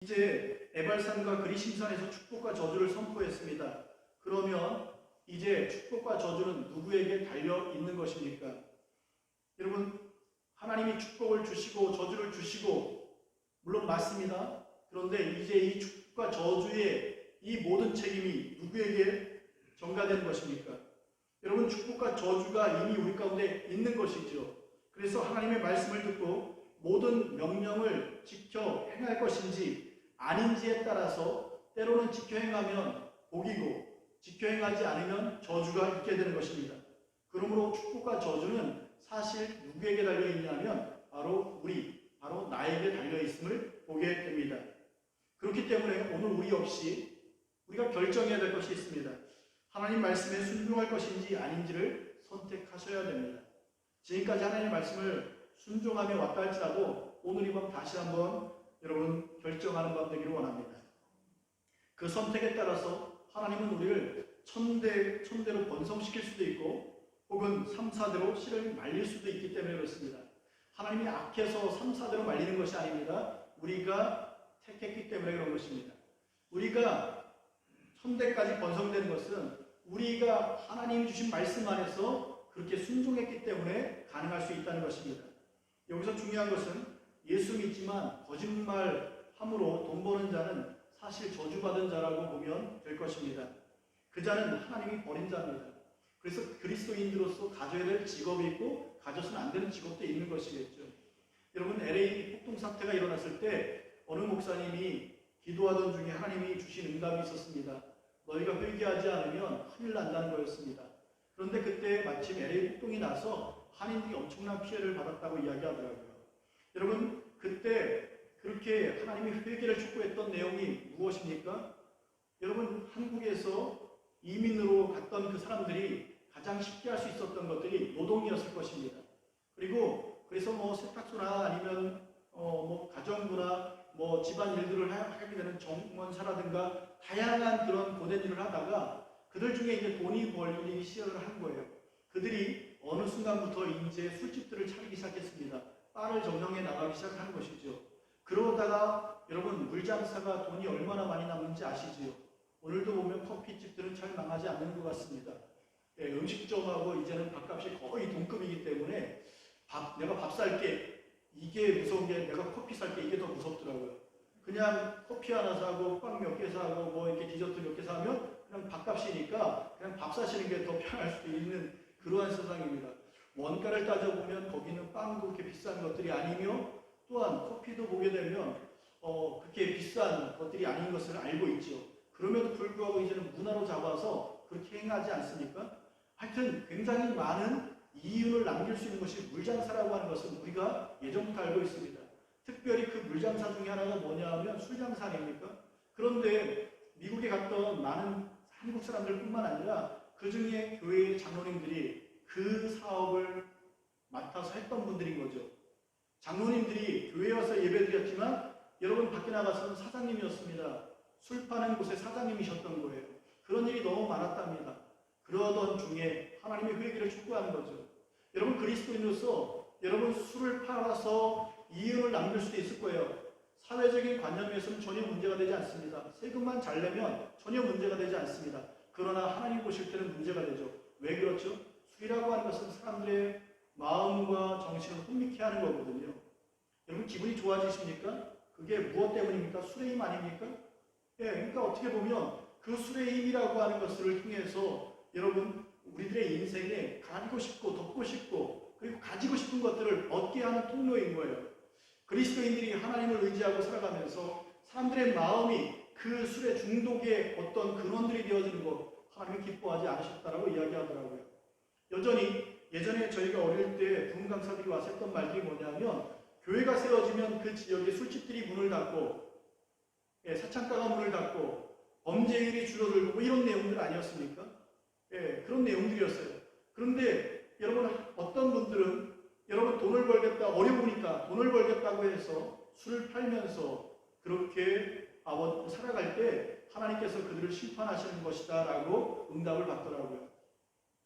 이제 에발산과 그리심산에서 축복과 저주를 선포했습니다. 그러면 이제 축복과 저주는 누구에게 달려 있는 것입니까? 여러분, 하나님이 축복을 주시고 저주를 주시고 물론 맞습니다. 그런데 이제 이 축복과 저주의 이 모든 책임이 누구에게 전가되는 것입니까? 여러분, 축복과 저주가 이미 우리 가운데 있는 것이죠. 그래서 하나님의 말씀을 듣고 모든 명령을 지켜 행할 것인지 아닌지에 따라서 때로는 지켜 행하면 복이고 지켜 행하지 않으면 저주가 있게 되는 것입니다. 그러므로 축복과 저주는 사실 누구에게 달려있냐면 바로 나에게 달려있음을 보게 됩니다. 그렇기 때문에 오늘 우리 역시 우리가 결정해야 될 것이 있습니다. 하나님 말씀에 순종할 것인지 아닌지를 선택하셔야 됩니다. 지금까지 하나님 말씀을 순종하며 왔다 할지라도 오늘 이 밤 다시 한번 여러분 결정하는 밤 되기를 원합니다. 그 선택에 따라서 하나님은 우리를 천대로 번성시킬 수도 있고 혹은 3, 4대로 씨를 말릴 수도 있기 때문에 그렇습니다. 하나님이 악해서 3, 4대로 말리는 것이 아닙니다. 우리가 택했기 때문에 그런 것입니다. 우리가 천대까지 번성되는 것은 우리가 하나님이 주신 말씀 안에서 그렇게 순종했기 때문에 가능할 수 있다는 것입니다. 여기서 중요한 것은 예수 믿지만 거짓말함으로 돈 버는 자는 사실 저주받은 자라고 보면 될 것입니다. 그 자는 하나님이 버린 자입니다. 그래서 그리스도인으로서 가져야 될 직업이 있고 가져서는 안 되는 직업도 있는 것이겠죠. 여러분, LA 폭동 사태가 일어났을 때 어느 목사님이 기도하던 중에 하나님이 주신 응답이 있었습니다. 너희가 회개하지 않으면 큰일 난다는 거였습니다. 그런데 그때 마침 LA 폭동이 나서 한인들이 엄청난 피해를 받았다고 이야기하더라고요. 여러분, 그때 그렇게 하나님이 회개를 촉구했던 내용이 무엇입니까? 여러분, 한국에서 이민으로 갔던 그 사람들이 가장 쉽게 할 수 있었던 것들이 노동이었을 것입니다. 그래서 세탁소나 아니면 가정부나 집안 일들을 하게 되는 정원사라든가 다양한 그런 고된 일을 하다가 그들 중에 이제 돈이 벌리기 시작을 한 거예요. 그들이 어느 순간부터 이제 술집들을 차리기 시작했습니다. 바를 점령해 나가기 시작하는 것이죠. 그러다가 여러분, 물장사가 돈이 얼마나 많이 남는지 아시지요? 오늘도 보면 커피집들은 잘 망하지 않는 것 같습니다. 음식점하고 이제는 밥값이 거의 동급이기 때문에 내가 밥 살게 이게 무서운 게 내가 커피 살게 이게 더 무섭더라고요. 그냥 커피 하나 사고 빵 몇 개 사고 이렇게 디저트 몇 개 사면 그냥 밥값이니까 그냥 밥 사시는 게 더 편할 수도 있는 그러한 세상입니다. 원가를 따져보면 거기는 빵도 그렇게 비싼 것들이 아니며 또한 커피도 보게 되면 그렇게 비싼 것들이 아닌 것을 알고 있죠. 그럼에도 불구하고 이제는 문화로 잡아서 그렇게 행하지 않습니까? 하여튼 굉장히 많은 이윤을 남길 수 있는 것이 물장사라고 하는 것은 우리가 예전부터 알고 있습니다. 특별히 그 물장사 중에 하나가 뭐냐 하면 술장사 아닙니까? 그런데 미국에 갔던 많은 한국 사람들뿐만 아니라 그 중에 교회의 장로님들이 그 사업을 맡아서 했던 분들인 거죠. 장로님들이 교회에 와서 예배드렸지만 여러분 밖에 나가서는 사장님이었습니다. 술 파는 곳에 사장님이셨던 거예요. 그런 일이 너무 많았답니다. 그러던 중에 하나님의 회개를 촉구하는 거죠. 여러분, 그리스도인으로서 여러분 술을 팔아서 이윤을 남길 수도 있을 거예요. 사회적인 관념에서는 전혀 문제가 되지 않습니다. 세금만 잘 내면 전혀 문제가 되지 않습니다. 그러나 하나님 보실 때는 문제가 되죠. 왜 그렇죠? 술이라고 하는 것은 사람들의 마음과 정신을 혼미케 하는 거거든요. 여러분, 기분이 좋아지십니까? 그게 무엇 때문입니까? 술의 힘 아닙니까? 그러니까 어떻게 보면 그 술의 힘이라고 하는 것을 통해서 여러분, 우리들의 인생에 가지고 싶고 덮고 싶고 그리고 가지고 싶은 것들을 얻게 하는 통로인 거예요. 그리스도인들이 하나님을 의지하고 살아가면서 사람들의 마음이 그 술의 중독의 어떤 근원들이 되어지는 것 하나님이 기뻐하지 않으셨다라고 이야기하더라고요. 여전히 예전에 저희가 어릴 때 부흥 강사들이 와서 했던 말들이 뭐냐면 교회가 세워지면 그 지역에 술집들이 문을 닫고 사창가가 문을 닫고 범죄율이 줄어들고 이런 내용들 아니었습니까? 그런 내용들이었어요. 그런데 여러분, 어떤 분들은 여러분 돈을 벌겠다, 어려우니까 돈을 벌겠다고 해서 술을 팔면서 그렇게 살아갈 때 하나님께서 그들을 심판하시는 것이다 라고 응답을 받더라고요.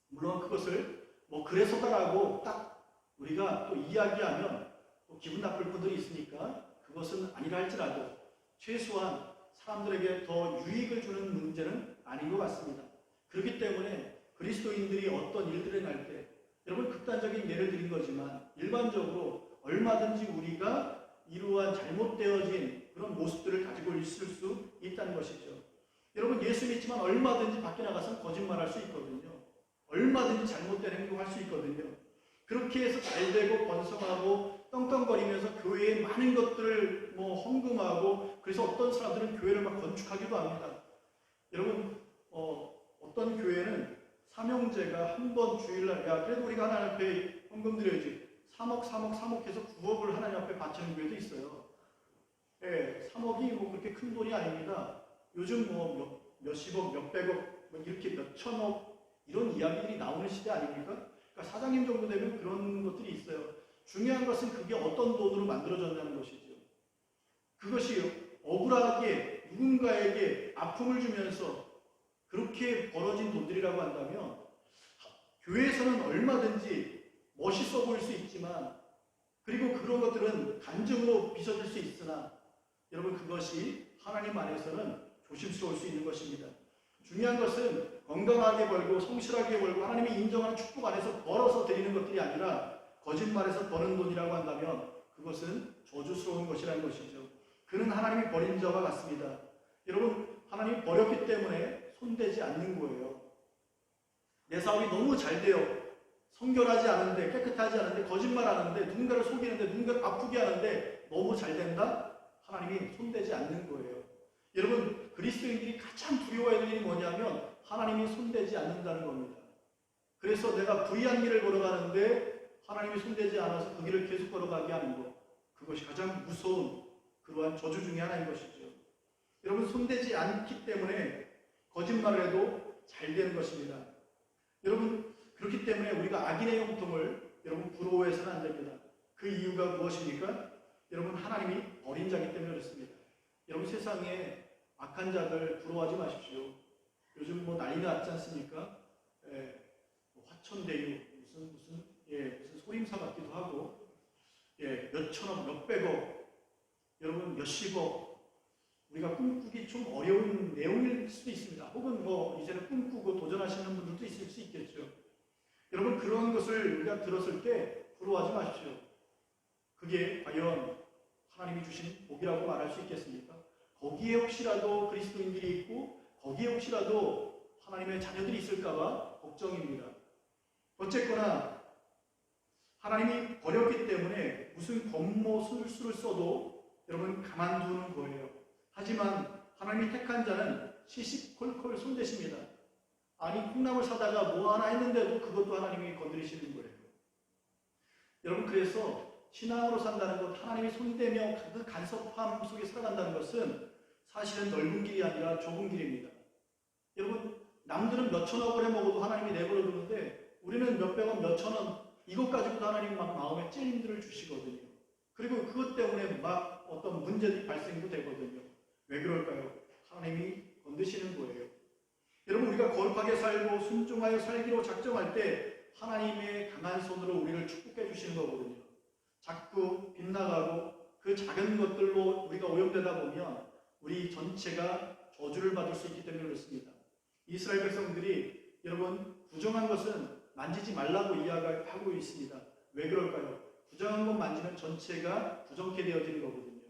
물론 그것을 그래서다라고 딱 우리가 또 이야기하면 또 기분 나쁠 분들이 있으니까 그것은 아니라 할지라도 최소한 사람들에게 더 유익을 주는 문제는 아닌 것 같습니다. 그렇기 때문에 그리스도인들이 어떤 일들을 할 때, 여러분 극단적인 예를 드린 거지만 일반적으로 얼마든지 우리가 이러한 잘못되어진 그런 모습들을 가지고 있을 수 있다는 것이죠. 여러분 예수 믿지만 얼마든지 밖에 나가서 거짓말할 수 있거든요. 얼마든지 잘못된 행동할 수 있거든요. 그렇게 해서 잘되고 번성하고 떵떵거리면서 교회에 많은 것들을 헌금하고, 그래서 어떤 사람들은 교회를 막 건축하기도 합니다. 여러분 어떤 교회는 삼형제가 한 번 주일날, 야 그래도 우리가 하나님 앞에 헌금 드려야지, 3억 해서 9억을 하나님 앞에 바치는 교회도 있어요. 예, 3억이 그렇게 큰 돈이 아닙니다. 요즘 몇십억, 몇백억, 이렇게 몇천억 이런 이야기들이 나오는 시대 아닙니까? 그러니까 사장님 정도 되면 그런 것들이 있어요. 중요한 것은 그게 어떤 돈으로 만들어졌다는 것이죠. 그것이 억울하게 누군가에게 아픔을 주면서 그렇게 벌어진 돈들이라고 한다면, 교회에서는 얼마든지 멋있어 보일 수 있지만, 그리고 그런 것들은 간증으로 빚어질 수 있으나, 여러분 그것이 하나님 안에서는 조심스러울 수 있는 것입니다. 중요한 것은 건강하게 벌고 성실하게 벌고 하나님이 인정하는 축복 안에서 벌어서 드리는 것들이 아니라 거짓말에서 버는 돈이라고 한다면 그것은 저주스러운 것이라는 것이죠. 그는 하나님이 버린 자와 같습니다. 여러분 하나님이 버렸기 때문에 손대지 않는 거예요. 내 사업이 너무 잘 돼요. 성결하지 않은데, 깨끗하지 않은데, 거짓말하는데, 누군가를 속이는데, 누군가를 아프게 하는데 너무 잘 된다? 하나님이 손대지 않는 거예요. 여러분 그리스도인들이 가장 두려워해야 될 일이 뭐냐면 하나님이 손대지 않는다는 겁니다. 그래서 내가 불의한 길을 걸어가는데 하나님이 손대지 않아서 그 길을 계속 걸어가게 하는 것, 그것이 가장 무서운 그러한 저주 중에 하나인 것이죠. 여러분 손대지 않기 때문에 거짓말을 해도 잘 되는 것입니다. 여러분 그렇기 때문에 우리가 악인의 형통을 여러분 부러워해서는 안 됩니다. 그 이유가 무엇입니까? 여러분 하나님이 버린 자기 때문에 그렇습니다. 여러분 세상에 악한 자들 부러워하지 마십시오. 요즘 난리 났지 않습니까? 화천대유 무슨 소림사 같기도 하고, 몇천억, 몇백억, 여러분 몇십억, 우리가 꿈꾸기 좀 어려운 내용일 수도 있습니다. 혹은 이제는 꿈꾸고 도전하시는 분들도 있을 수 있겠죠. 여러분 그런 것을 우리가 들었을 때 부러워하지 마십시오. 그게 과연 하나님이 주신 복이라고 말할 수 있겠습니까? 거기에 혹시라도 그리스도인들이 있고 거기에 혹시라도 하나님의 자녀들이 있을까봐 걱정입니다. 어쨌거나 하나님이 버렸기 때문에 무슨 권모술수를 써도 여러분 가만두는 거예요. 하지만 하나님이 택한 자는 시시콜콜 손대십니다. 아니 콩나물 사다가 뭐 하나 했는데도 그것도 하나님이 건드리시는 거예요. 여러분 그래서 신앙으로 산다는 것, 하나님이 손대며 그 간섭함 속에 살아간다는 것은 사실은 넓은 길이 아니라 좁은 길입니다. 여러분 남들은 몇천억을 해먹어도 하나님이 내버려 두는데 우리는 몇백억, 몇천원 이것 가지고도 하나님 막 마음에 찔림들을 주시거든요. 그리고 그것 때문에 막 어떤 문제들이 발생도 되거든요. 왜 그럴까요? 하나님이 건드시는 거예요. 여러분 우리가 거룩하게 살고 순종하여 살기로 작정할 때 하나님의 강한 손으로 우리를 축복해 주시는 거거든요. 자꾸 빗나가고 그 작은 것들로 우리가 오염되다 보면 우리 전체가 저주를 받을 수 있기 때문에 그렇습니다. 이스라엘 백성들이 여러분 부정한 것은 만지지 말라고 이야기하고 있습니다. 왜 그럴까요? 부정한 것 만지면 전체가 부정케 되어지는 거거든요.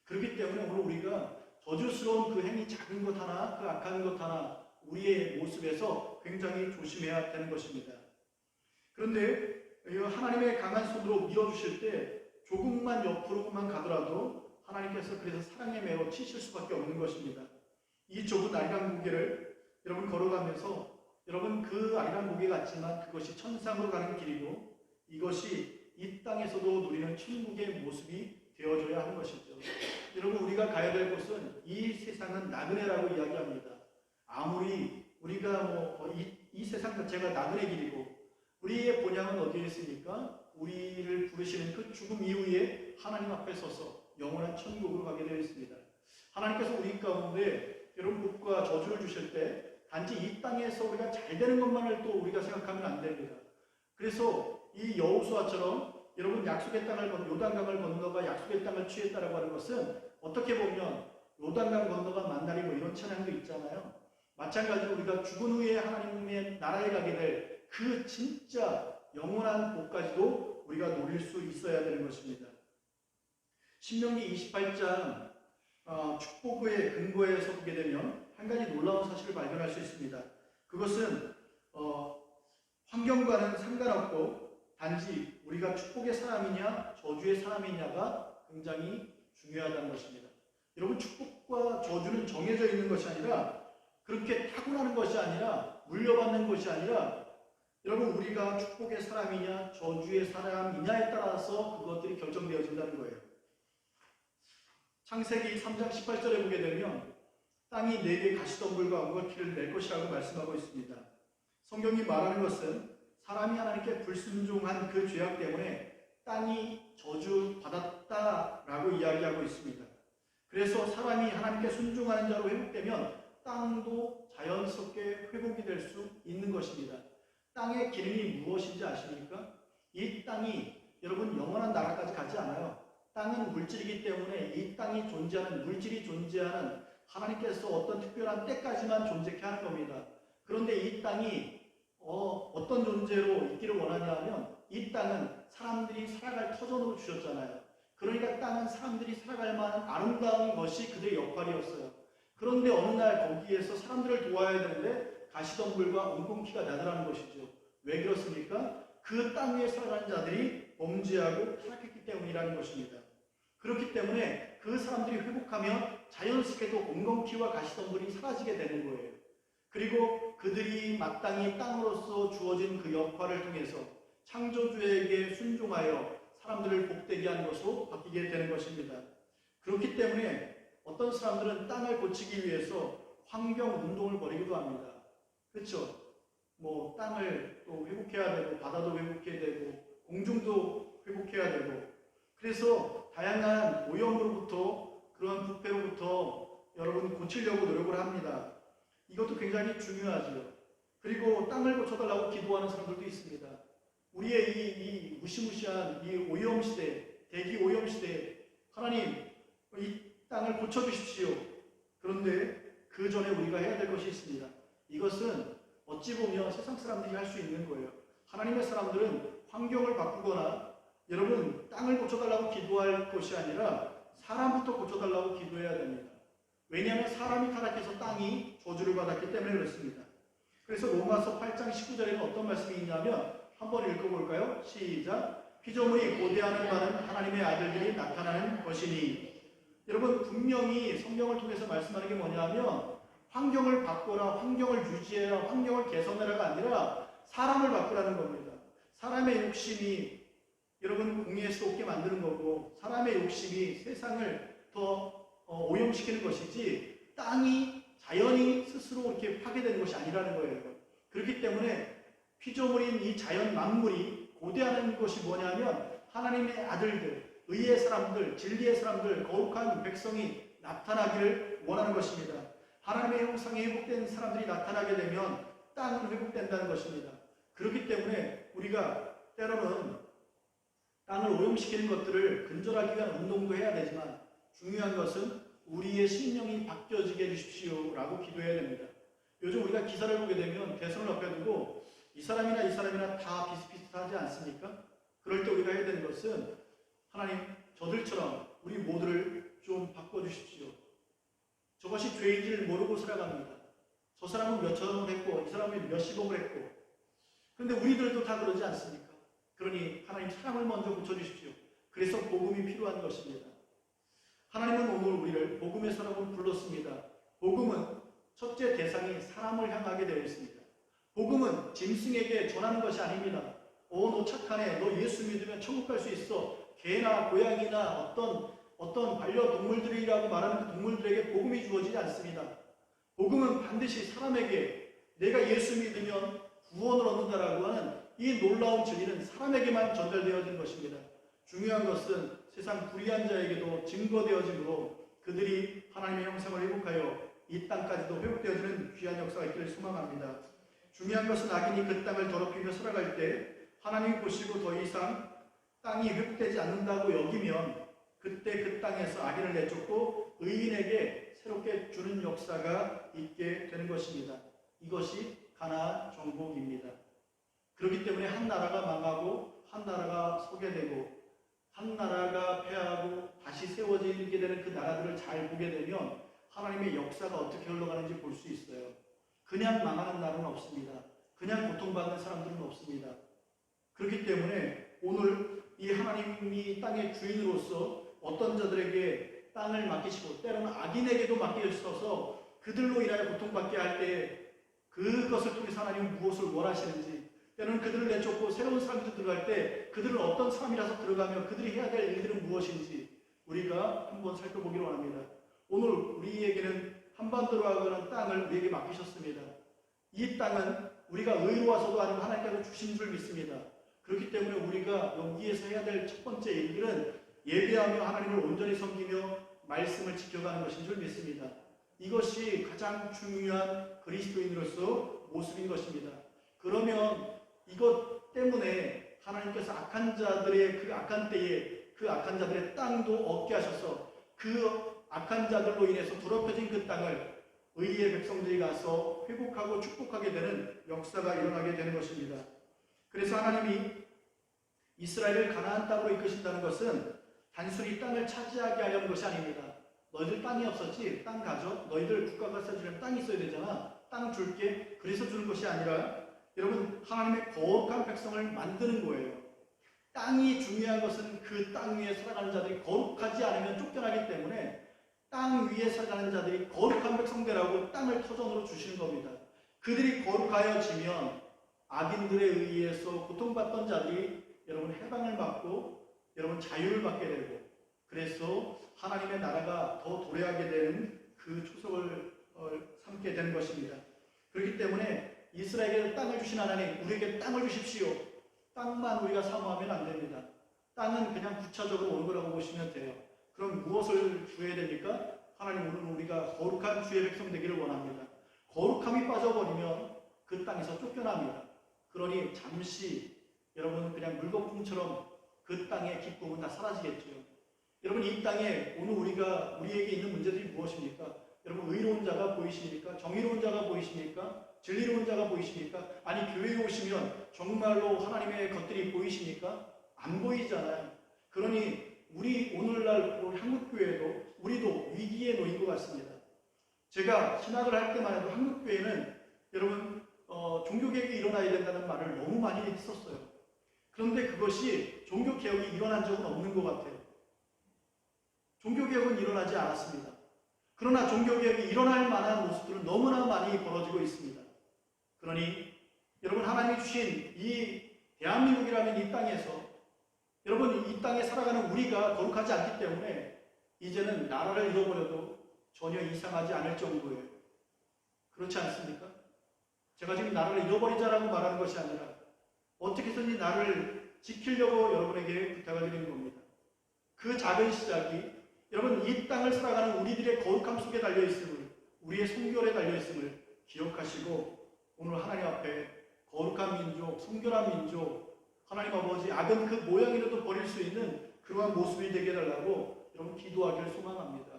그렇기 때문에 오늘 우리가 저주스러운 그 행위, 작은 것 하나, 그 악한 것 하나 우리의 모습에서 굉장히 조심해야 되는 것입니다. 그런데 하나님의 강한 손으로 밀어주실 때 조금만 옆으로만 가더라도 하나님께서 그래서 사랑에 매어 치실 수밖에 없는 것입니다. 이 좁은 아리랑 고개를 여러분 걸어가면서 여러분 그 아리랑 고개 같지만 그것이 천상으로 가는 길이고 이것이 이 땅에서도 누리는 천국의 모습이 되어줘야 하는 것이죠. 여러분 우리가 가야 될 곳은 이 세상은 나그네라고 이야기합니다. 아무리 우리가 이 세상 자체가 나그네 길이고 우리의 본향은 어디에 있습니까? 우리를 부르시는 그 죽음 이후에 하나님 앞에 서서 영원한 천국으로 가게 되어 있습니다. 하나님께서 우리 가운데 여러분 복과 저주를 주실 때 단지 이 땅에서 우리가 잘 되는 것만을 또 우리가 생각하면 안 됩니다. 그래서 이 여호수아처럼 여러분 약속의 땅을 요단강을 건너가 약속의 땅을 취했다라고 하는 것은 어떻게 보면 요단강 건너간 만나리 뭐 이런 찬양도 있잖아요. 마찬가지로 우리가 죽은 후에 하나님의 나라에 가게 될 그 진짜 영원한 복까지도 우리가 노릴 수 있어야 되는 것입니다. 신명기 28장 축복의 근거에서 보게 되면 한 가지 놀라운 사실을 발견할 수 있습니다. 그것은 환경과는 상관없고 단지 우리가 축복의 사람이냐 저주의 사람이냐가 굉장히 중요하다는 것입니다. 여러분, 축복과 저주는 정해져 있는 것이 아니라, 그렇게 타고나는 것이 아니라, 물려받는 것이 아니라, 여러분, 우리가 축복의 사람이냐 저주의 사람이냐에 따라서 그것들이 결정되어진다는 거예요. 창세기 3장 18절에 보게 되면 땅이 내게 가시덤불과 엉겅퀴를 낼 것이라고 말씀하고 있습니다. 성경이 말하는 것은 사람이 하나님께 불순종한 그 죄악 때문에 땅이 저주받았다라고 이야기하고 있습니다. 그래서 사람이 하나님께 순종하는 자로 회복되면 땅도 자연스럽게 회복이 될 수 있는 것입니다. 땅의 기능이 무엇인지 아십니까? 이 땅이 여러분 영원한 나라까지 가지 않아요. 땅은 물질이기 때문에 이 땅이 존재하는, 물질이 존재하는, 하나님께서 어떤 특별한 때까지만 존재케 하는 겁니다. 그런데 이 땅이 어떤 존재로 있기를 원하냐 하면, 이 땅은 사람들이 살아갈 터전으로 주셨잖아요. 그러니까 땅은 사람들이 살아갈 만한 아름다운 것이 그들의 역할이었어요. 그런데 어느 날 거기에서 사람들을 도와야 되는데 가시덤불과 엉겅퀴가 나타나는 것이죠. 왜 그렇습니까? 그 땅 위에 살아가는 자들이 범죄하고 타락했기 때문이라는 것입니다. 그렇기 때문에 그 사람들이 회복하면 자연스럽게도 엉겅퀴와 가시덤불이 사라지게 되는 거예요. 그리고 그들이 마땅히 땅으로서 주어진 그 역할을 통해서 창조주에게 순종하여 사람들을 복되게 하는 것으로 바뀌게 되는 것입니다. 그렇기 때문에 어떤 사람들은 땅을 고치기 위해서 환경 운동을 벌이기도 합니다. 그렇죠? 뭐 땅을 또 회복해야 되고, 바다도 회복해야 되고, 공중도 회복해야 되고, 그래서 다양한 오염으로부터, 그런 부패로부터 여러분 고치려고 노력을 합니다. 이것도 굉장히 중요하죠. 그리고 땅을 고쳐달라고 기도하는 사람들도 있습니다. 우리의 이 무시무시한 이 오염시대, 대기 오염시대, 하나님 이 땅을 고쳐주십시오. 그런데 그 전에 우리가 해야 될 것이 있습니다. 이것은 어찌 보면 세상 사람들이 할 수 있는 거예요. 하나님의 사람들은 환경을 바꾸거나 여러분 땅을 고쳐달라고 기도할 것이 아니라 사람부터 고쳐달라고 기도해야 됩니다. 왜냐하면 사람이 타락해서 땅이 저주를 받았기 때문에 그렇습니다. 그래서 로마서 8장 19절에는 어떤 말씀이 있냐면 한번 읽어볼까요? 시작! 피조물이 고대하는 바는 하나님의 아들들이 나타나는 것이니. 여러분, 분명히 성경을 통해서 말씀하는 게 뭐냐면 환경을 바꿔라, 환경을 유지해라, 환경을 개선해라가 아니라 사람을 바꾸라는 겁니다. 사람의 욕심이 여러분 공의할 수 없게 만드는 거고, 사람의 욕심이 세상을 더 오염시키는 것이지 땅이 자연이 스스로 이렇게 파괴되는 것이 아니라는 거예요. 그렇기 때문에 피조물인 이 자연 만물이 고대하는 것이 뭐냐면 하나님의 아들들, 의의 사람들, 진리의 사람들, 거룩한 백성이 나타나기를 원하는 것입니다. 하나님의 형상이 회복된 사람들이 나타나게 되면 땅은 회복된다는 것입니다. 그렇기 때문에 우리가 때로는 땅을 오염시키는 것들을 근절하기 위한 운동도 해야 되지만 중요한 것은 우리의 심령이 바뀌어지게 해주십시오 라고 기도해야 됩니다. 요즘 우리가 기사를 보게 되면 대선을 앞에 두고 이 사람이나 다 비슷비슷하지 않습니까? 그럴 때 우리가 해야 되는 것은 하나님, 저들처럼 우리 모두를 좀 바꿔주십시오. 저것이 죄인지를 모르고 살아갑니다. 저 사람은 몇천억을 했고 이 사람은 몇십억을 했고, 그런데 우리들도 다 그러지 않습니까? 그러니 하나님, 사람을 먼저 고쳐주십시오. 그래서 복음이 필요한 것입니다. 하나님은 오늘 우리를 복음의 사람으로 불렀습니다. 복음은 첫째 대상이 사람을 향하게 되어 있습니다. 복음은 짐승에게 전하는 것이 아닙니다. 너 착하네, 너 예수 믿으면 천국 갈 수 있어. 개나 고양이나 어떤 반려동물들이라고 말하는 그 동물들에게 복음이 주어지지 않습니다. 복음은 반드시 사람에게, 내가 예수 믿으면 구원을 얻는다라고 하는 이 놀라운 진리는 사람에게만 전달되어진 것입니다. 중요한 것은 세상 불의한 자에게도 증거되어지므로 그들이 하나님의 형상을 회복하여 이 땅까지도 회복되어지는 귀한 역사가 있기를 소망합니다. 중요한 것은 악인이 그 땅을 더럽히며 살아갈 때 하나님이 보시고 더 이상 땅이 회복되지 않는다고 여기면 그때 그 땅에서 악인을 내쫓고 의인에게 새롭게 주는 역사가 있게 되는 것입니다. 이것이 가나안 정복입니다. 그렇기 때문에 한 나라가 망하고 한 나라가 서게 되고 한 나라가 패하고 다시 세워지게 되는 그 나라들을 잘 보게 되면 하나님의 역사가 어떻게 흘러가는지 볼 수 있어요. 그냥 망하는 나라는 없습니다. 그냥 고통받는 사람들은 없습니다. 그렇기 때문에 오늘 이 하나님이 땅의 주인으로서 어떤 자들에게 땅을 맡기시고 때로는 악인에게도 맡기셔서 그들로 인하여 고통받게 할 때 그것을 통해서 하나님은 무엇을 원하시는지, 때로는 그들을 내쫓고 새로운 사람들이 들어갈 때 그들은 어떤 사람이라서 들어가며 그들이 해야 될 일들은 무엇인지 우리가 한번 살펴보기로 합니다. 오늘 우리에게는 한반도라고 하는 땅을 우리에게 맡기셨습니다. 이 땅은 우리가 의로워서도 아니고 하나님께서 주신 줄 믿습니다. 그렇기 때문에 우리가 여기에서 해야 될 첫 번째 일들은 예배하며 하나님을 온전히 섬기며 말씀을 지켜가는 것인 줄 믿습니다. 이것이 가장 중요한 그리스도인으로서 모습인 것입니다. 그러면 이것 때문에 하나님께서 악한 자들의 그 악한 때에 그 악한 자들의 땅도 얻게 하셔서 그 악한 자들로 인해서 더럽혀진 그 땅을 의의 백성들이 가서 회복하고 축복하게 되는 역사가 일어나게 되는 것입니다. 그래서 하나님이 이스라엘을 가나안 땅으로 이끄신다는 것은 단순히 땅을 차지하게 하려는 것이 아닙니다. 너희들 땅이 없었지? 땅 가져? 너희들 국가가 세주려면 땅이 있어야 되잖아. 땅 줄게. 그래서 주는 것이 아니라 여러분 하나님의 거룩한 백성을 만드는 거예요. 땅이 중요한 것은 그 땅 위에 살아가는 자들이 거룩하지 않으면 쫓겨나기 때문에 땅 위에 살아가는 자들이 거룩한 백성되라고 땅을 터전으로 주시는 겁니다. 그들이 거룩하여지면 악인들에 의해서 고통받던 자들이 여러분 해방을 받고 여러분 자유를 받게 되고 그래서 하나님의 나라가 더 도래하게 되는 그 초석을 삼게 되는 것입니다. 그렇기 때문에 이스라엘에게 땅을 주신 하나님, 우리에게 땅을 주십시오. 땅만 우리가 사모하면 안 됩니다. 땅은 그냥 부차적으로 온 거라고 보시면 돼요. 그럼 무엇을 구해야 됩니까? 하나님, 오늘 우리가 거룩한 주의 백성 되기를 원합니다. 거룩함이 빠져버리면 그 땅에서 쫓겨납니다. 그러니 잠시 여러분 그냥 물거품처럼 그 땅의 기쁨은 다 사라지겠죠. 여러분 이 땅에 오늘 우리에게 있는 문제들이 무엇입니까? 여러분 의로운 자가 보이십니까? 정의로운 자가 보이십니까? 진리로운 자가 보이십니까? 아니 교회에 오시면 정말로 하나님의 것들이 보이십니까? 안 보이잖아요. 그러니 우리 오늘날 우리 한국교회도 우리도 위기에 놓인 것 같습니다. 제가 신학을 할 때만 해도 한국교회는 여러분 종교개혁이 일어나야 된다는 말을 너무 많이 했었어요. 그런데 그것이 종교개혁이 일어난 적은 없는 것 같아요. 종교개혁은 일어나지 않았습니다. 그러나 종교개혁이 일어날 만한 모습들은 너무나 많이 벌어지고 있습니다. 그러니 여러분 하나님이 주신 이 대한민국이라는 이 땅에서 여러분 이 땅에 살아가는 우리가 거룩하지 않기 때문에 이제는 나라를 잃어버려도 전혀 이상하지 않을 정도예요. 그렇지 않습니까? 제가 지금 나라를 잃어버리자라고 말하는 것이 아니라 어떻게 해서든지 나를 지키려고 여러분에게 부탁을 드리는 겁니다. 그 작은 시작이 여러분 이 땅을 살아가는 우리들의 거룩함 속에 달려있음을, 우리의 성결에 달려있음을 기억하시고 오늘 하나님 앞에 거룩한 민족, 성결한 민족, 하나님 아버지 악은 그 모양이라도 버릴 수 있는 그러한 모습이 되게 해달라고 여러분 기도하기를 소망합니다.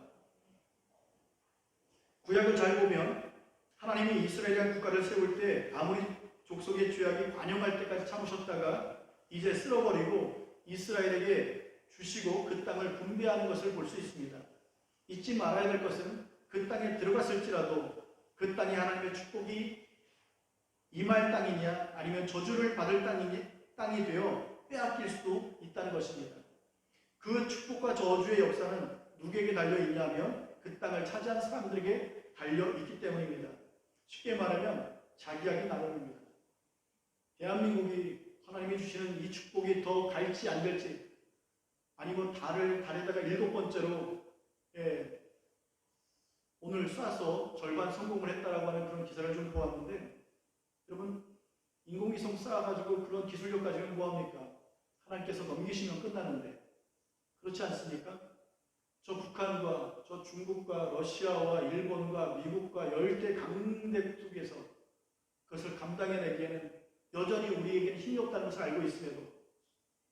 구약을 잘 보면 하나님이 이스라엘이라는 국가를 세울 때 아무리 족속의 죄악이 관영할 때까지 참으셨다가 이제 쓸어버리고 이스라엘에게 주시고 그 땅을 분배하는 것을 볼 수 있습니다. 잊지 말아야 될 것은 그 땅에 들어갔을지라도 그 땅이 하나님의 축복이 임할 땅이냐 아니면 저주를 받을 땅이 되어 빼앗길 수도 있다는 것입니다. 그 축복과 저주의 역사는 누구에게 달려있냐면 그 땅을 차지한 사람들에게 달려있기 때문입니다. 쉽게 말하면 자기하기 나름입니다. 대한민국이 하나님이 주시는 이 축복이 더 갈지 안 갈지 아니면 달에다가 7번째로 오늘 쏴서 절반 성공을 했다라고 하는 그런 기사를 좀 보았는데 여러분 인공위성 쏴가지고 그런 기술력 가지고 뭐합니까? 하나님께서 넘기시면 끝나는데 그렇지 않습니까? 저 북한과 저 중국과 러시아와 일본과 미국과 열대 강대 속에서 그것을 감당해내기에는 여전히 우리에게는 힘이 없다는 것을 알고 있음에도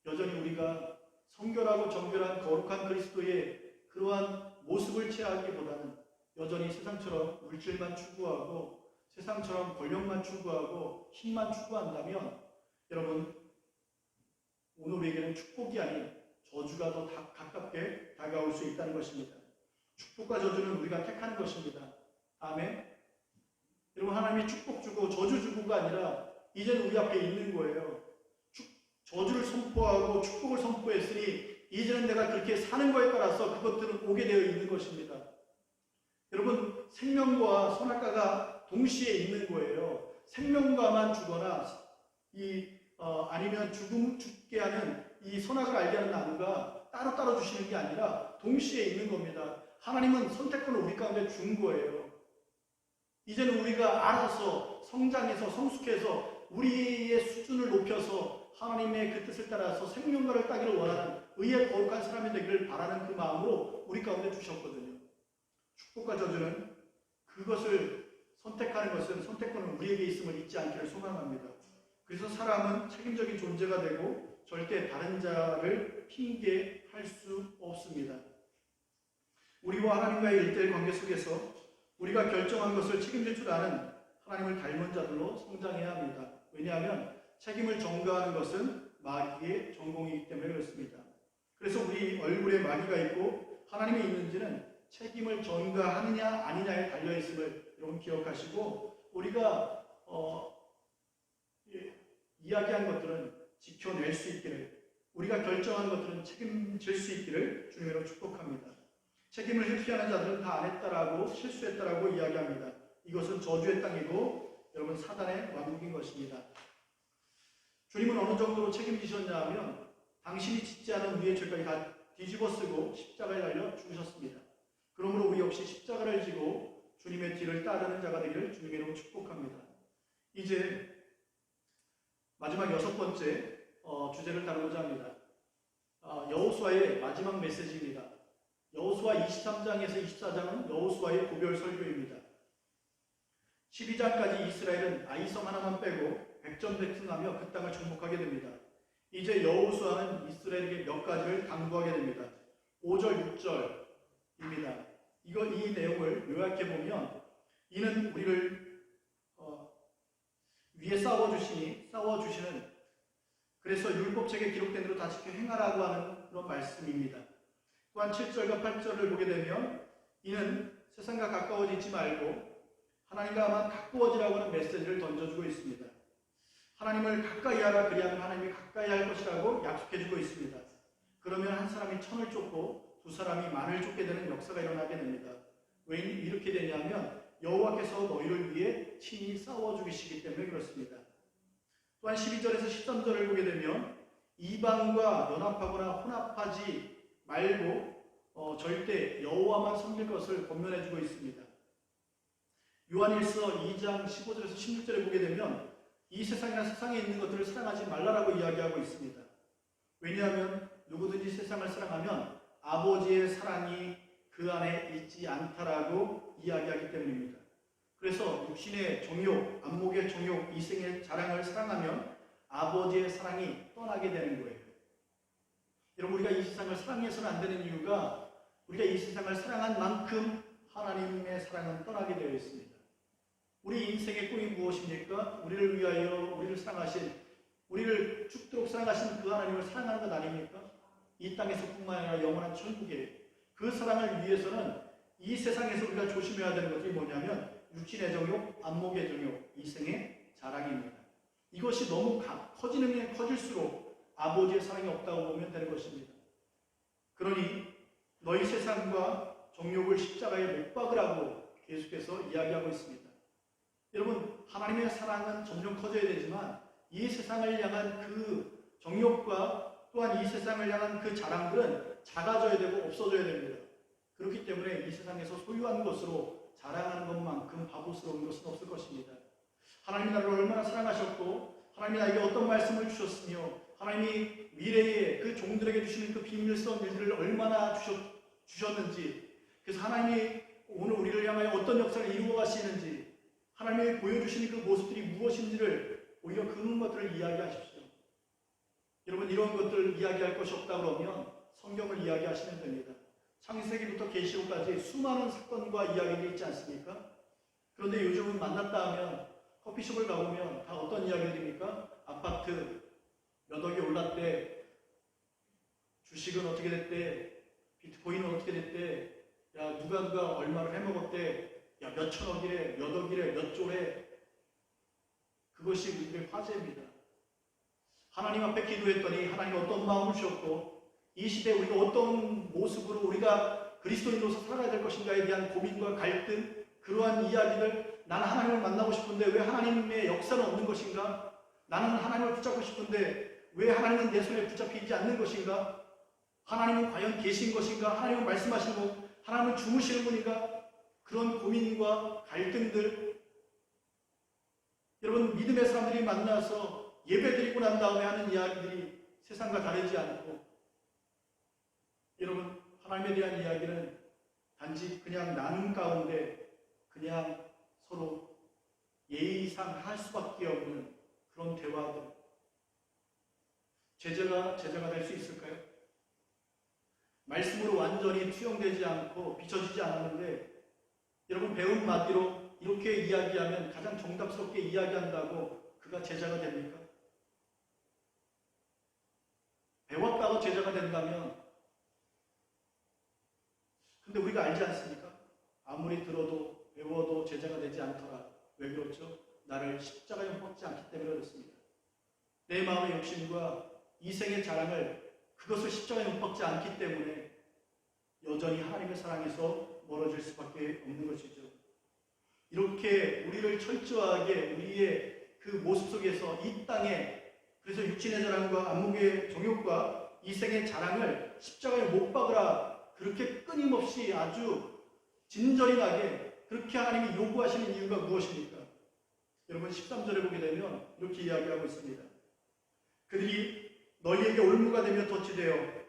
여전히 우리가 성결하고 정결한 거룩한 그리스도의 그러한 모습을 취하기보다는 여전히 세상처럼 물질만 추구하고 세상처럼 권력만 추구하고 힘만 추구한다면 여러분 오늘 우리에게는 축복이 아닌 저주가 더 가깝게 다가올 수 있다는 것입니다. 축복과 저주는 우리가 택하는 것입니다. 아멘. 여러분 하나님이 축복 주고 저주 주고가 아니라 이제는 우리 앞에 있는 거예요. 저주를 선포하고 축복을 선포했으니 이제는 내가 그렇게 사는 거에 따라서 그것들은 오게 되어 있는 것입니다. 여러분 생명과 선악과가 동시에 있는 거예요. 생명과만 주거나 아니면 죽게 하는 이 선악을 알게 하는 나무가 따로 주시는 게 아니라 동시에 있는 겁니다. 하나님은 선택권을 우리 가운데 준 거예요. 이제는 우리가 알아서 성장해서 성숙해서 우리의 수준을 높여서 하나님의 그 뜻을 따라서 생명과를 따기를 원하는 의의 거룩한 사람이 되기를 바라는 그 마음으로 우리 가운데 주셨거든요. 축복과 저주는 그것을 선택하는 것은 선택권은 우리에게 있음을 잊지 않기를 소망합니다. 그래서 사람은 책임적인 존재가 되고 절대 다른 자를 핑계할 수 없습니다. 우리와 하나님과의 일대일 관계 속에서 우리가 결정한 것을 책임질 줄 아는 하나님을 닮은 자들로 성장해야 합니다. 왜냐하면 책임을 전가하는 것은 마귀의 전공이기 때문에 그렇습니다. 그래서 우리 얼굴에 마귀가 있고 하나님이 있는지는 책임을 전가하느냐 아니냐에 달려있음을 여러분 기억하시고 우리가 이야기한 것들은 지켜낼 수 있기를 우리가 결정한 것들은 책임질 수 있기를 주님으로 축복합니다. 책임을 회피하는 자들은 다 안 했다라고 실수했다라고 이야기합니다. 이것은 저주의 땅이고 여러분 사단의 왕국인 것입니다. 주님은 어느 정도로 책임지셨냐 하면 당신이 짓지 않은 우리의 죄까지 다 뒤집어 쓰고 십자가에 달려 죽으셨습니다. 그러므로 우리 역시 십자가를 지고 주님의 뒤를 따르는 자가 되기를 주님의 이름으로 축복합니다. 이제 마지막 6번째 주제를 다루고자 합니다. 여호수아의 마지막 메시지입니다. 여호수아 23장에서 24장은 여호수아의 고별 설교입니다. 12장까지 이스라엘은 아이성 하나만 빼고 백전백승하며 그 땅을 정복하게 됩니다. 이제 여호수아는 이스라엘에게 몇 가지를 당부하게 됩니다. 5절, 6절입니다. 이 내용을 요약해 보면 이는 우리를 위에 싸워주시는 그래서 율법책에 기록된 대로 다 지켜 행하라고 하는 그런 말씀입니다. 또한 7절과 8절을 보게 되면 이는 세상과 가까워지지 말고 하나님과만 가까워지라고 하는 메시지를 던져주고 있습니다. 하나님을 가까이 하라 그리하면 하나님이 가까이 할 것이라고 약속해주고 있습니다. 그러면 한 사람이 천을 쫓고 두 사람이 만을 쫓게 되는 역사가 일어나게 됩니다. 왜 이렇게 되냐면 여호와께서 너희를 위해 친히 싸워 죽이시기 때문에 그렇습니다. 또한 12절에서 13절을 보게 되면 이방과 연합하거나 혼합하지 말고 절대 여호와만 섬길 것을 권면해 주고 있습니다. 요한일서 2장 15절에서 16절에 보게 되면 이 세상이나 세상에 있는 것들을 사랑하지 말라라고 이야기하고 있습니다. 왜냐하면 누구든지 세상을 사랑하면 아버지의 사랑이 그 안에 있지 않다라고 이야기하기 때문입니다. 그래서 육신의 정욕, 안목의 정욕, 이생의 자랑을 사랑하면 아버지의 사랑이 떠나게 되는 거예요. 여러분 우리가 이 세상을 사랑해서는 안 되는 이유가 우리가 이 세상을 사랑한 만큼 하나님의 사랑은 떠나게 되어 있습니다. 우리 인생의 꿈이 무엇입니까? 우리를 위하여 우리를 사랑하신 우리를 죽도록 사랑하신 그 하나님을 사랑하는 것 아닙니까? 이 땅에서뿐만 아니라 영원한 천국에 그 사랑을 위해서는 이 세상에서 우리가 조심해야 되는 것이 뭐냐면 육신의 정욕, 안목의 정욕, 이생의 자랑입니다. 이것이 너무 커지는 커질수록 아버지의 사랑이 없다고 보면 되는 것입니다. 그러니 너희 세상과 정욕을 십자가에 못 박으라고 계속해서 이야기하고 있습니다. 여러분 하나님의 사랑은 점점 커져야 되지만 이 세상을 향한 그 정욕과 또한 이 세상을 향한 그 자랑들은 작아져야 되고 없어져야 됩니다. 그렇기 때문에 이 세상에서 소유한 것으로 자랑하는 것만큼 바보스러운 것은 없을 것입니다. 하나님이 나를 얼마나 사랑하셨고 하나님이 나에게 어떤 말씀을 주셨으며 하나님이 미래에 그 종들에게 주시는 그 비밀스러운 일들을 얼마나 주셨는지 그래서 하나님이 오늘 우리를 향하여 어떤 역사를 이루어 가시는지 하나님이 보여주시는 그 모습들이 무엇인지를 오히려 그런 것들을 이야기하십시오. 여러분 이런 것들을 이야기할 것이 없다 그러면 성경을 이야기하시면 됩니다. 창세기부터 계시록까지 수많은 사건과 이야기들이 있지 않습니까? 그런데 요즘은 만났다 하면 커피숍을 가보면 다 어떤 이야기들입니까? 아파트 몇 억이 올랐대, 주식은 어떻게 됐대, 비트코인은 어떻게 됐대, 야 누가 얼마를 해먹었대, 야 몇 천억이래, 몇 억이래, 몇 조래. 그것이 우리의 화제입니다. 하나님 앞에 기도했더니 하나님 어떤 마음을 주셨고 이 시대에 우리가 어떤 모습으로 우리가 그리스도인으로서 살아가야 될 것인가에 대한 고민과 갈등, 그러한 이야기들, 나는 하나님을 만나고 싶은데 왜 하나님의 역사는 없는 것인가? 나는 하나님을 붙잡고 싶은데 왜 하나님은 내 손에 붙잡히지 않는 것인가? 하나님은 과연 계신 것인가? 하나님은 말씀하시는 것, 하나님은 주무시는 분인가? 그런 고민과 갈등들, 여러분 믿음의 사람들이 만나서 예배드리고 난 다음에 하는 이야기들이 세상과 다르지 않고, 여러분 하나님에 대한 이야기는 단지 그냥 나눔 가운데 그냥 서로 예의상 할 수밖에 없는 그런 대화들, 제자가 될 수 있을까요? 말씀으로 완전히 투영되지 않고 비춰지지 않았는데, 여러분 배운 마디로 이렇게 이야기하면 가장 정답스럽게 이야기한다고 그가 제자가 됩니까? 배웠다고 제자가 된다면, 근데 우리가 알지 않습니까? 아무리 들어도 배워도 제자가 되지 않더라. 왜 그렇죠? 나를 십자가에 못 박지 않기 때문에 그렇습니다. 내 마음의 욕심과 이생의 자랑을, 그것을 십자가에 못 박지 않기 때문에 여전히 하나님의 사랑에서 멀어질 수밖에 없는 것이죠. 이렇게 우리를 철저하게 우리의 그 모습 속에서 이 땅에, 그래서 육신의 자랑과 안목의 정욕과 이생의 자랑을 십자가에 못 박으라, 그렇게 끊임없이 아주 진절이 그렇게 하나님이 요구하시는 이유가 무엇입니까? 여러분 13절에 보게 되면 이렇게 이야기하고 있습니다. 그들이 너희에게 올무가 되며 덫이 되어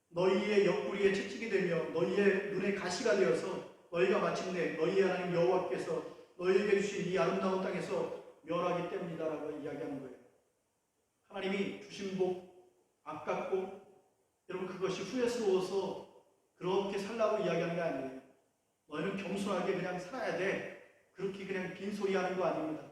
너희의 옆구리에 채찍이 되며 너희의 눈에 가시가 되어서 너희가 마침내 너희의 하나님 여호와께서 너희에게 주신 이 아름다운 땅에서 멸하기 때문이다라고 이야기하는 거예요. 하나님이 주신 복 아깝고, 여러분 그것이 후회스러워서 그렇게 살라고 이야기하는 게 아니에요. 너희는 겸손하게 그냥 살아야 돼, 그렇게 그냥 빈소리 하는 거 아닙니다.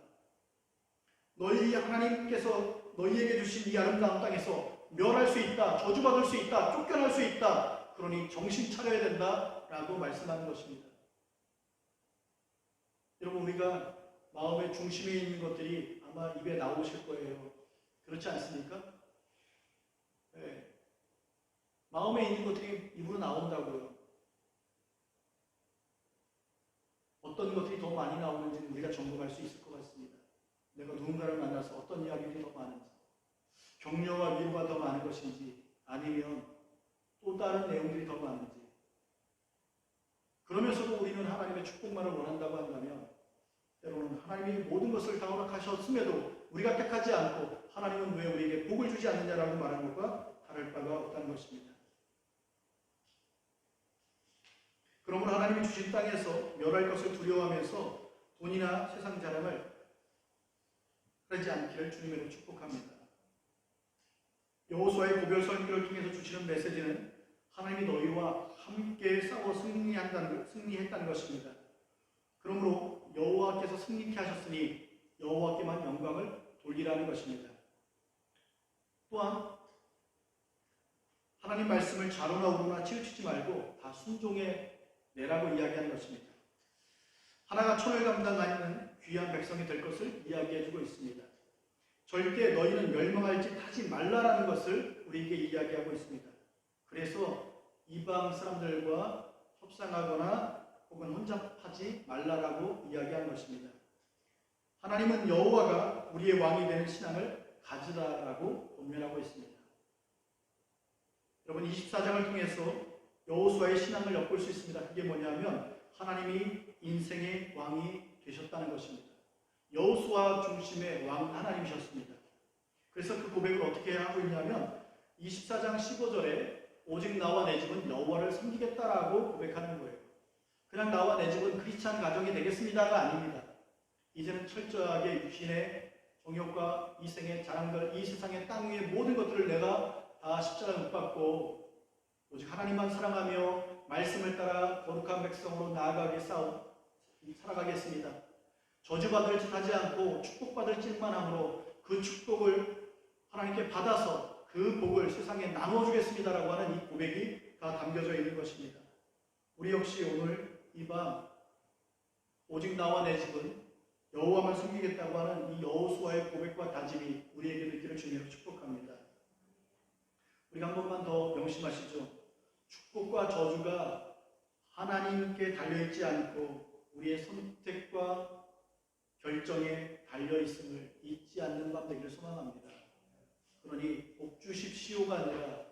너희 하나님께서 너희에게 주신 이 아름다운 땅에서 멸할 수 있다, 저주받을 수 있다, 쫓겨날 수 있다, 그러니 정신 차려야 된다 라고 말씀하는 것입니다. 여러분 우리가 마음의 중심에 있는 것들이 아마 입에 나오실 거예요. 그렇지 않습니까? 네. 마음에 있는 것들이 입으로 나온다고요. 어떤 것들이 더 많이 나오는지는 우리가 점검할 수 있을 것 같습니다. 내가 누군가를 만나서 어떤 이야기들이 더 많은지, 격려와 위로가 더 많은 것인지, 아니면 또 다른 내용들이 더 많은지. 그러면서도 우리는 하나님의 축복만을 원한다고 한다면, 때로는 하나님이 모든 것을 다 허락하셨음에도 우리가 택하지 않고 하나님은 왜 우리에게 복을 주지 않느냐라고 말하는 것과 다를 바가 없다는 것입니다. 그러므로 하나님이 주신 땅에서 멸할 것을 두려워하면서 돈이나 세상 자랑을 하지 않기를 주님으로 축복합니다. 여호수아의 고별 설교를 통해서 주시는 메시지는 하나님이 너희와 함께 싸워 승리했다는 것입니다. 그러므로 여호와께서 승리케 하셨으니 여호와께만 영광을 돌리라는 것입니다. 또한 하나님 말씀을 좌로나 우로나 치우치지 말고 다 순종해 내라고 이야기하는 것입니다. 하나가 천을 감당하는 귀한 백성이 될 것을 이야기해주고 있습니다. 절대 너희는 멸망할 짓 하지 말라라는 것을 우리에게 이야기하고 있습니다. 그래서 이방 사람들과 협상하거나 혹은 혼잡하지 말라라고 이야기하는 것입니다. 하나님은 여호와가 우리의 왕이 되는 신앙을 가지라라고 권면하고 있습니다. 여러분 24장을 통해서 여호수아의 신앙을 엿볼 수 있습니다. 그게 뭐냐면 하나님이 인생의 왕이 되셨다는 것입니다. 여호수아 중심의 왕 하나님이셨습니다. 그래서 그 고백을 어떻게 하고 있냐면 24장 15절에 오직 나와 내 집은 여호와를 섬기겠다라고 고백하는 거예요. 그냥 나와 내 집은 크리스찬 가정이 되겠습니다가 아닙니다. 이제는 철저하게 육신의 정욕과 이생의 자랑들, 이 세상의 땅 위의 모든 것들을 내가 다 십자가에 못 박고 오직 하나님만 사랑하며 말씀을 따라 거룩한 백성으로 나아가게 살아가겠습니다. 저주받을 짓 하지 않고 축복받을 짓만 함으로 그 축복을 하나님께 받아서 그 복을 세상에 나눠주겠습니다라고 하는 이 고백이 다 담겨져 있는 것입니다. 우리 역시 오늘 이 밤 오직 나와 내 집은 여호와만 섬기겠다고 하는 이 여호수아의 고백과 다짐이 우리에게 있기를 주님으로 축복합니다. 우리가 한 번만 더 명심하시죠. 축복과 저주가 하나님께 달려있지 않고 우리의 선택과 결정에 달려있음을 잊지 않는 밤 되기를 소망합니다. 그러니 복 주십시오가 아니라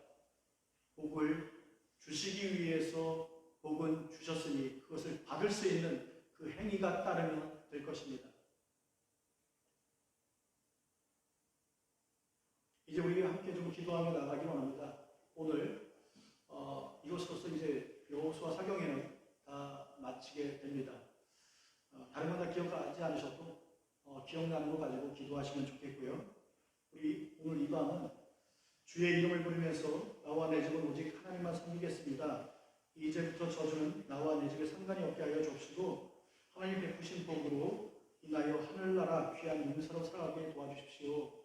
복을 주시기 위해서 복은 주셨으니 그것을 받을 수 있는 그 행위가 따르면 될 것입니다. 이제 우리 함께 좀 기도하며 나가기 원합니다. 오늘 이것으로서 이제 여호수아 사경회는 다 마치게 됩니다. 다른 건 다 기억하지 않으셔도 기억나는 거 가지고 기도하시면 좋겠고요. 우리 오늘 이 밤은 주의 이름을 부르면서 나와 내 집은 오직 하나님만 섬기겠습니다. 이제부터 저주는 나와 내 집에 상관이 없게 하여 주옵시고 하나님 베푸신 복으로 인하여 하늘나라 귀한 용사로 살아가게 도와주십시오.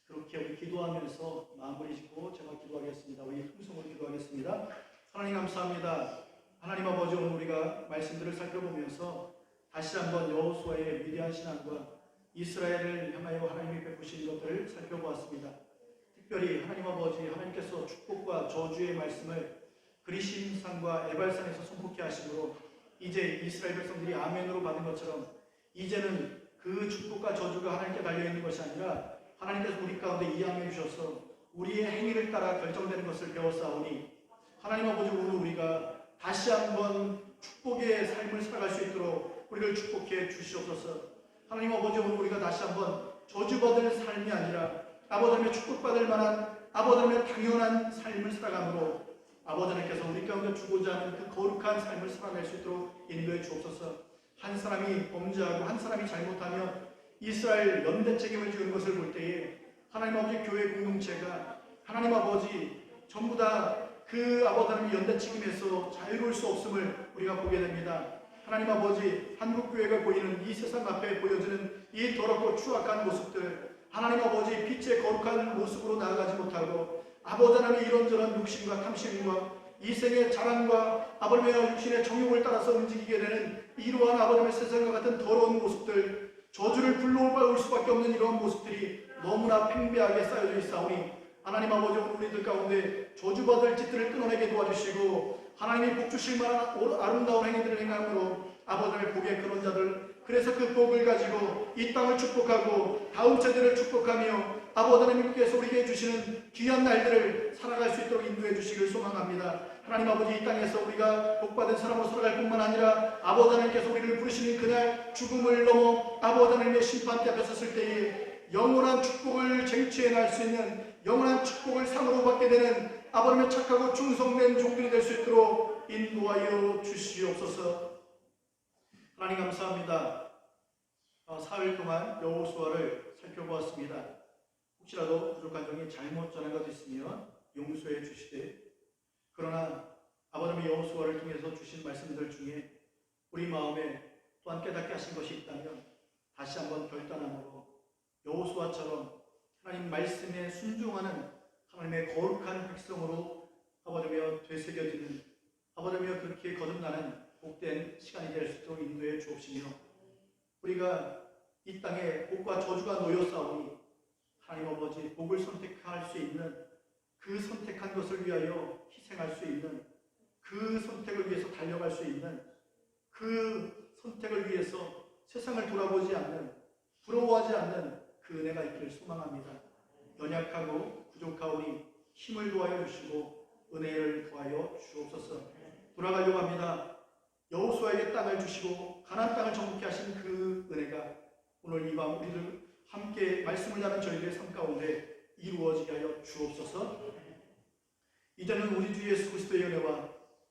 그렇게 우리 기도하면서 마무리 짓고 제가 기도하겠습니다. 우리 통성으로 기도하겠습니다. 하나님 감사합니다. 하나님 아버지, 오늘 우리가 말씀들을 살펴보면서 다시 한번 여호수아의 위대한 신앙과 이스라엘을 향하여 하나님이 베푸신 것들을 살펴보았습니다. 특별히 하나님 아버지, 하나님께서 축복과 저주의 말씀을 그리심산과 에발산에서 선포케 하심으로 이제 이스라엘 백성들이 아멘으로 받은 것처럼 이제는 그 축복과 저주가 하나님께 달려있는 것이 아니라 하나님께서 우리 가운데 이양해 주셔서 우리의 행위를 따라 결정되는 것을 배웠사오니 하나님 아버지, 오늘 우리가 다시 한번 축복의 삶을 살아갈 수 있도록 우리를 축복해 주시옵소서. 하나님 아버지, 오늘 우리가 다시 한번 저주받을 삶이 아니라 아버지 하나님의 축복받을 만한 아버지 하나님의 당연한 삶을 살아가므로 아버지 하나님께서 우리 가운데 주고자 하는 그 거룩한 삶을 살아낼 수 있도록 인도해 주옵소서. 한 사람이 범죄하고 한 사람이 잘못하면 이스라엘 연대 책임을 지는 것을 볼 때에 하나님 아버지 교회 공동체가 하나님 아버지 전부 다 그 아버지 하나님의 연대 책임에서 자유로울 수 없음을 우리가 보게 됩니다. 하나님 아버지, 한국교회가 보이는 이 세상 앞에 보여지는 이 더럽고 추악한 모습들, 하나님 아버지 빛의 거룩한 모습으로 나아가지 못하고 아버지 하나님의 이런저런 욕심과 탐심과 이생의 자랑과 아버지의 육신의 정욕을 따라서 움직이게 되는 이러한 아버지의 세상과 같은 더러운 모습들, 저주를 불러올 수밖에 없는 이러한 모습들이 너무나 팽배하게 쌓여져 있사오니 하나님 아버지, 우리들 가운데 저주받을 짓들을 끊어내게 도와주시고 하나님이 복 주실 만한 아름다운 행위들을 행함으로 아버지의 복의 그런 자들, 그래서 그 복을 가지고 이 땅을 축복하고 다음 세대를 축복하며 아버지 하나님께서 우리에게 주시는 귀한 날들을 살아갈 수 있도록 인도해 주시길 소망합니다. 하나님 아버지, 이 땅에서 우리가 복받은 사람으로 살아갈 뿐만 아니라 아버지 하나님께서 우리를 부르시는 그날 죽음을 넘어 아버지 하나님의 심판대 앞에 섰을 때에 영원한 축복을 쟁취해 날 수 있는 영원한 축복을 상으로 받게 되는 아버지의 착하고 충성된 종들이 될 수 있도록 인도하여 주시옵소서. 하나님 감사합니다. 사흘 동안 여호수아를 살펴보았습니다. 혹시라도 부족한 점이 잘못 전한 것 있으면 용서해 주시되, 그러나 아버지의 여호수아를 통해서 주신 말씀들 중에 우리 마음에 또한 깨닫게 하신 것이 있다면 다시 한번 결단함으로 여호수아처럼 하나님 말씀에 순종하는 하나님의 거룩한 백성으로 아버지며 되새겨지는 아버지며 그렇게 거듭나는 복된 시간이 될 수 있도록 인도해 주옵시며, 우리가 이 땅에 복과 저주가 놓여 싸우니 하나님 아버지 복을 선택할 수 있는, 그 선택한 것을 위하여 희생할 수 있는, 그 선택을 위해서 달려갈 수 있는, 그 선택을 위해서 세상을 돌아보지 않는, 부러워하지 않는 그 은혜가 있기를 소망합니다. 연약하고 부족하오니 힘을 도하여 주시고 은혜를 더하여 주옵소서. 돌아가려고 합니다. 여호수아에게 땅을 주시고 가나안 땅을 정복케 하신 그 은혜가 오늘 이 밤 우리들 함께 말씀을 나눈 저희들의 삶 가운데 이루어지게 하여 주옵소서. 이제는 우리 주 예수 그리스도의 은혜와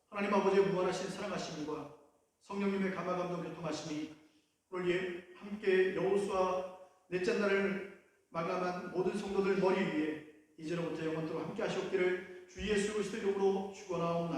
하나님 아버지의 무한하신 사랑하심과 성령님의 감화감동 교통하심이 오늘 함께 여호수아 넷째 날을 마감한 모든 성도들 머리 위에 이제로부터 영원토록 함께 하시옵기를 주 예수 그리스도 이름으로 축원하옵나이다.